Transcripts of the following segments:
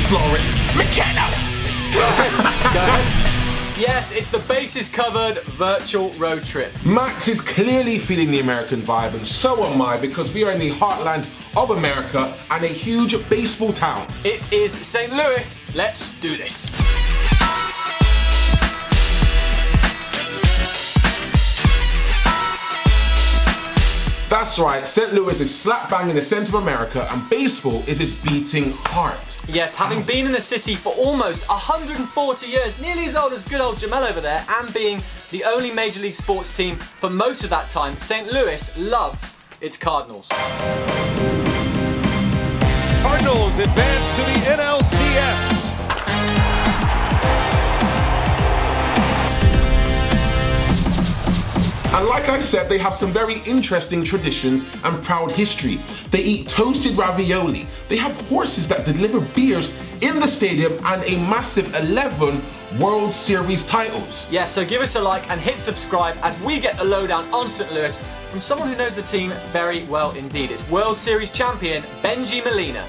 It's Laurence McKenna. Go ahead. Yes, it's the Bases Covered virtual road trip. Max is clearly feeling the American vibe, and so am I, because we are in the heartland of America and a huge baseball town. It is St. Louis. Let's do this. That's right, St. Louis is slap bang in the centre of America, and baseball is its beating heart. Yes, having been in the city for almost 140 years, nearly as old as good old Jemel over there, and being the only Major League sports team for most of that time, St. Louis loves its Cardinals. Cardinals advance to the NLCS. And like I said, they have some very interesting traditions and proud history. They eat toasted ravioli, they have horses that deliver beers in the stadium, and a massive 11 World Series titles. Yeah, so give us a like and hit subscribe as we get the lowdown on St. Louis from someone who knows the team very well indeed. It's World Series champion Benji Molina.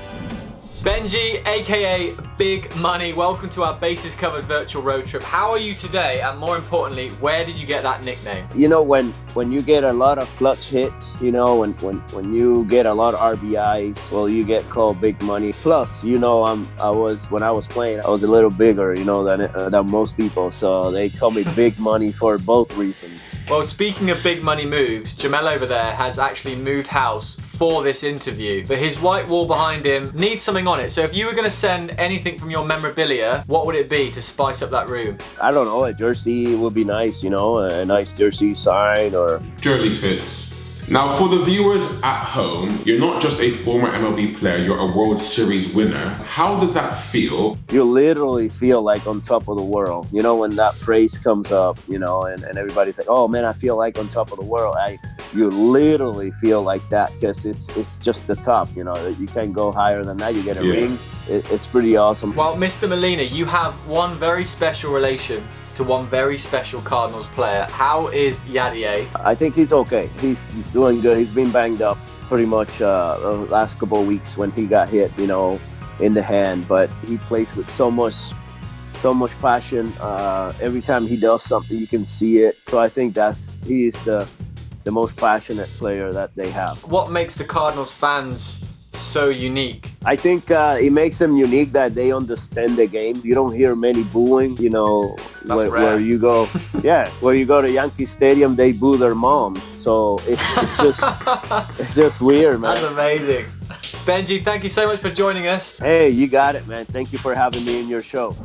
Benji, aka Big Money, welcome to our Bases Covered virtual road trip. How are you today? And more importantly, where did you get that nickname? You know, when you get a lot of clutch hits, you know, when you get a lot of RBIs, well, you get called Big Money. Plus, you know, when I was playing, I was a little bigger, you know, than most people, so they call me Big Money for both reasons. Well, speaking of big money moves, Jemel over there has actually moved house for this interview, but his white wall behind him needs something on it. So if you were going to send anything from your memorabilia, what would it be to spice up that room? I don't know, a jersey would be nice, you know, a nice jersey sign or... Jersey fits. Now, for the viewers at home, you're not just a former MLB player, you're a World Series winner. How does that feel? You literally feel like on top of the world. You know, when that phrase comes up, you know, and everybody's like, oh man, I feel like on top of the world. You literally feel like that because it's just the top, you know. You can't go higher than that. You get a ring. It's pretty awesome. Well, Mr. Molina, you have one very special relation to one very special Cardinals player. How is Yadier? I think he's okay. He's doing good. He's been banged up pretty much the last couple of weeks when he got hit, you know, in the hand. But he plays with so much passion. Every time he does something, you can see it. So I think he's the most passionate player that they have. What makes the Cardinals fans so unique? I think it makes them unique that they understand the game. You don't hear many booing, you know, where you go. Yeah, where you go to Yankee Stadium, they boo their mom. So it's just weird, man. That's amazing. Benji, thank you so much for joining us. Hey, you got it, man. Thank you for having me in your show.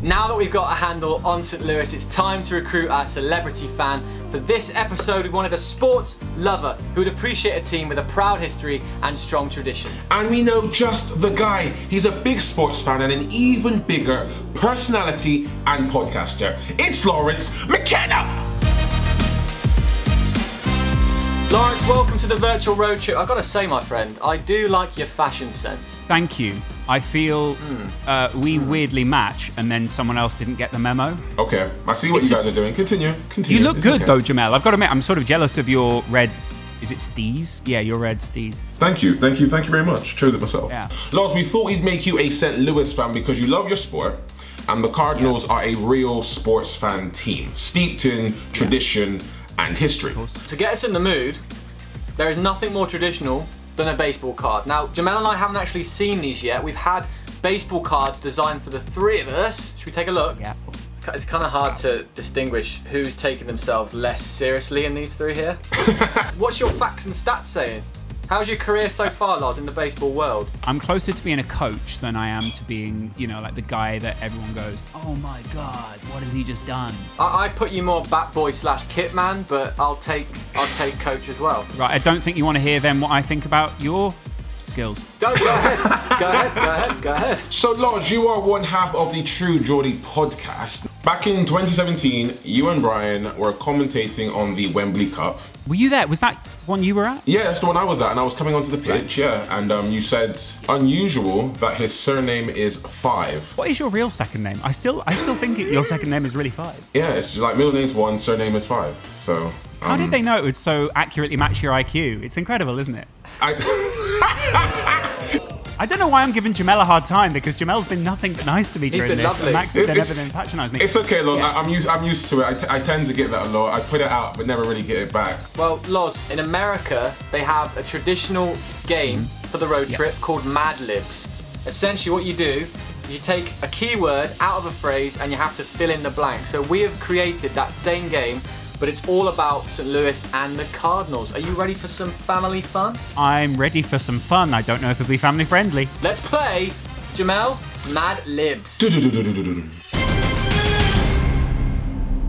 Now that we've got a handle on St. Louis, it's time to recruit our celebrity fan. For this episode, we wanted a sports lover who would appreciate a team with a proud history and strong traditions. And we know just the guy. He's a big sports fan and an even bigger personality and podcaster. It's Laurence McKenna. Laurence, welcome to the virtual road trip. I've got to say, my friend, I do like your fashion sense. Thank you. I feel we weirdly match, and then someone else didn't get the memo. Okay, I see what you guys are doing. Continue. You look good though, Jemel. I've got to admit, I'm sort of jealous of your red. Is it steez? Yeah, your red steez. Thank you very much. Chose it myself. Yeah. Lars, we thought we'd make you a St. Louis fan because you love your sport, and the Cardinals are a real sports fan team, steeped in tradition and history. To get us in the mood, there is nothing more traditional than a baseball card. Now, Jemel and I haven't actually seen these yet. We've had baseball cards designed for the three of us. Should we take a look? Yeah. It's kind of hard to distinguish who's taking themselves less seriously in these three here. What's your facts and stats saying? How's your career so far, Lars, in the baseball world? I'm closer to being a coach than I am to being, you know, like the guy that everyone goes, oh my God, what has he just done? I put you more bat boy / kit man, but I'll take coach as well. Right, I don't think you want to hear then what I think about your skills. Go ahead. Go ahead. So, Lars, you are one half of the True Geordie podcast. Back in 2017, you and Brian were commentating on the Wembley Cup. Were you there? Was that one you were at? Yeah, that's the one I was at, and I was coming onto the pitch, yeah. And you said, unusual that his surname is Five. What is your real second name? I still think your second name is really Five. Yeah, it's just like middle name's one, surname is Five. So. How did they know it would so accurately match your IQ? It's incredible, isn't it? I don't know why I'm giving Jemel a hard time, because Jamel's been nothing but nice to me during been this. lovely. And Max has never been patronising me. It's okay, Lon. Yeah. I'm used to it. I tend to get that a lot. I put it out, but never really get it back. Well, Loz, in America, they have a traditional game for the road trip called Madlibs. Essentially, what you do, you take a keyword out of a phrase and you have to fill in the blank. So we have created that same game, but it's all about St. Louis and the Cardinals. Are you ready for some family fun? I'm ready for some fun. I don't know if it'll be family friendly. Let's play, Jemel, Madlibs.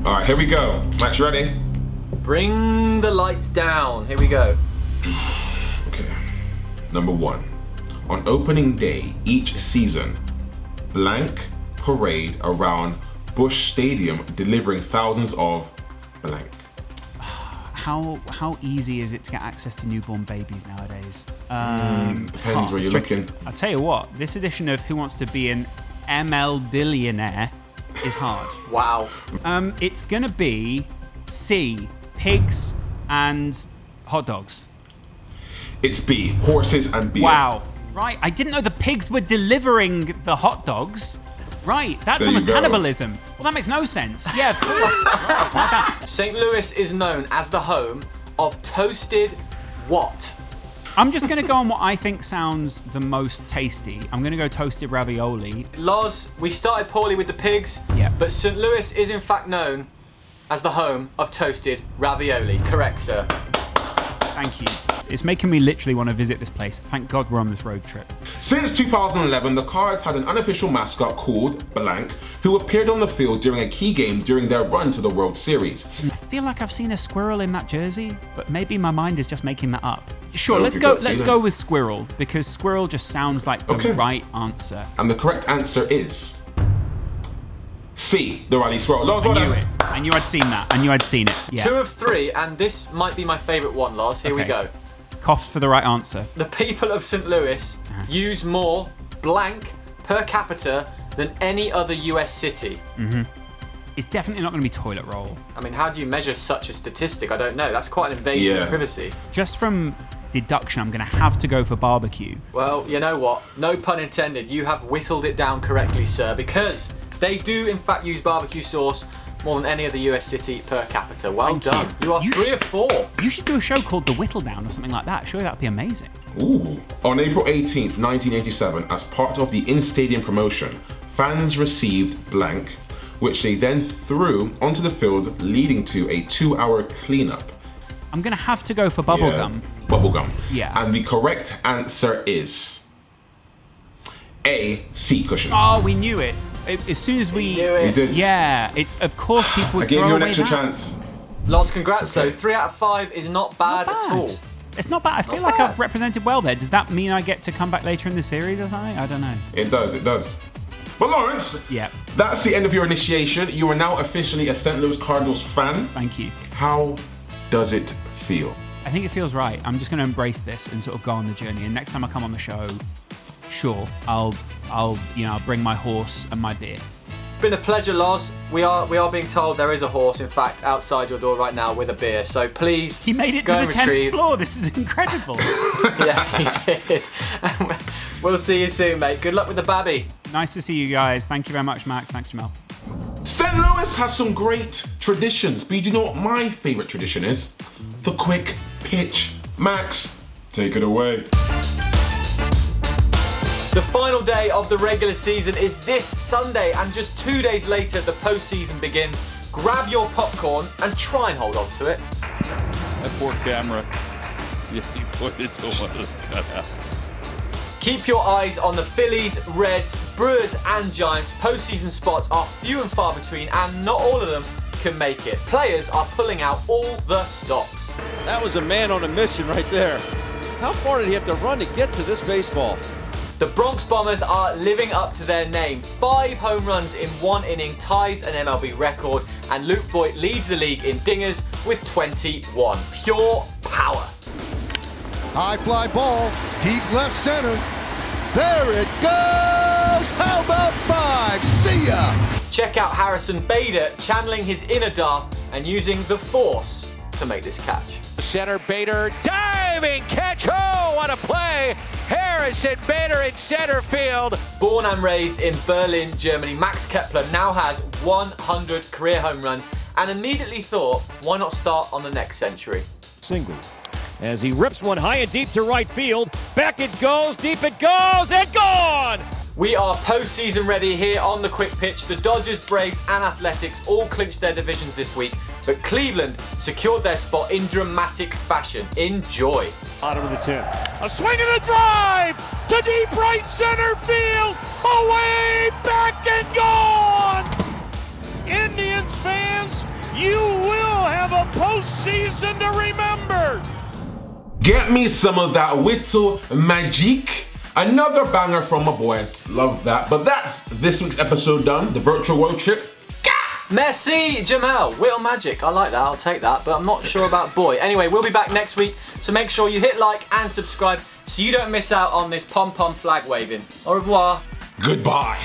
All right, here we go. Max, you ready? Bring the lights down. Here we go. Okay. Number 1. On opening day each season, blank parade around Busch Stadium, delivering thousands of blank. How easy is it to get access to newborn babies nowadays? Depends where you're looking. I'll tell you what, this edition of Who Wants to Be an ML Billionaire is hard. Wow. It's gonna be C, pigs and hot dogs. It's B, horses and beer. Wow. Right, I didn't know the pigs were delivering the hot dogs. Right, that's There you almost go. cannibalism. Well, that makes no sense. Yeah, of course. Like that. St. Louis is known as the home of toasted what? I'm just going to go on what I think sounds the most tasty. I'm going to go toasted ravioli. Loz, we started poorly with the pigs, Yeah. but St. Louis is in fact known as the home of toasted ravioli. Correct, sir. Thank you. It's making me literally want to visit this place. Thank God we're on this road trip. Since 2011, the Cards had an unofficial mascot called Blank, who appeared on the field during a key game during their run to the World Series. I feel like I've seen a squirrel in that jersey, but maybe my mind is just making that up. Sure, Oh, let's you go. got Let's feeling. go with squirrel, because squirrel just sounds like the Okay. right answer. And the correct answer is C, the Rally Squirrel. Loz, well I knew done. it. I knew I'd seen that. I knew I'd seen it. Yeah. 2 of 3, and this might be my favourite one, Loz. Here we Okay. go. Coughs for the right answer. The people of St. Louis use more blank per capita than any other US city. It's definitely not going to be toilet roll. I mean, how do you measure such a statistic? I don't know. That's quite an invasion Yeah. of privacy. Just from deduction, I'm going to have to go for barbecue. Well, you know what? No pun intended. You have whittled it down correctly, sir, because they do, in fact, use barbecue sauce more than any other US city per capita. Well Thank done. you. You are You 3 should- of 4. You should do a show called The Whittle Down or something like that. Surely that'd be amazing. Ooh. On April 18th, 1987, as part of the in-stadium promotion, fans received blank, which they then threw onto the field, leading to a 2-hour cleanup. I'm going to have to go for bubblegum. Bubblegum. Yeah. And the correct answer is A, seat cushions. Oh, we knew it. As soon as we... knew it. You did. Yeah, it's of course people would I gave throw you an away extra that. chance. Lots congrats, Okay. though. 3 out of 5 is not bad, Not at bad. all. It's not bad. I feel Not like bad. I've represented well there. Does that mean I get to come back later in the series or something? I don't know. It does, it does. But Lawrence, Yeah, that's the end of your initiation. You are now officially a St. Louis Cardinals fan. thank you. How does it feel? I think it feels right. I'm just going to embrace this and sort of go on the journey. And next time I come on the show, sure, I'll bring my horse and my beer. It's been a pleasure, Loz. We are being told there is a horse, in fact, outside your door right now with a beer. So please, He made it go to and the 10th retrieve. floor. This is incredible. Yes, he did. We'll see you soon, mate. Good luck with the babby. Nice to see you guys. Thank you very much, Max. Thanks, Jemel. St. Louis has some great traditions, but you know what my favorite tradition is? The quick pitch. Max, take it away. The final day of the regular season is this Sunday, and just 2 days later, the postseason begins. Grab your popcorn and try and hold on to it. That poor camera. You put it to one of the cutouts. Keep your eyes on the Phillies, Reds, Brewers, and Giants. Postseason spots are few and far between, and not all of them can make it. Players are pulling out all the stops. That was a man on a mission right there. How far did he have to run to get to this baseball? The Bronx Bombers are living up to their name. 5 home runs in 1 inning ties an MLB record, and Luke Voigt leads the league in dingers with 21. Pure power. High fly ball, deep left center. There it goes! How about 5? See ya! Check out Harrison Bader channeling his inner Darth and using the Force to make this catch. Center Bader diving catch. Oh, what a play. Harrison Bader in center field. Born and raised in Berlin, Germany, Max Kepler now has 100 career home runs and immediately thought, why not start on the next century? Single. As he rips one high and deep to right field. Back it goes, deep it goes, and gone! We are postseason ready here on the Quick Pitch. The Dodgers, Braves and Athletics all clinched their divisions this week, but Cleveland secured their spot in dramatic fashion. Enjoy. Bottom of the 10th. A swing and a drive to deep right center field. Away, back and gone! Indians fans, you will have a postseason to remember. Get me some of that Whittle magic. Another banger from my boy. Love that. But that's this week's episode done. The virtual road trip. Merci, Jemel. Whittle magic. I like that. I'll take that. But I'm not sure about boy. Anyway, we'll be back next week. So make sure you hit like and subscribe so you don't miss out on this pom-pom flag waving. Au revoir. Goodbye.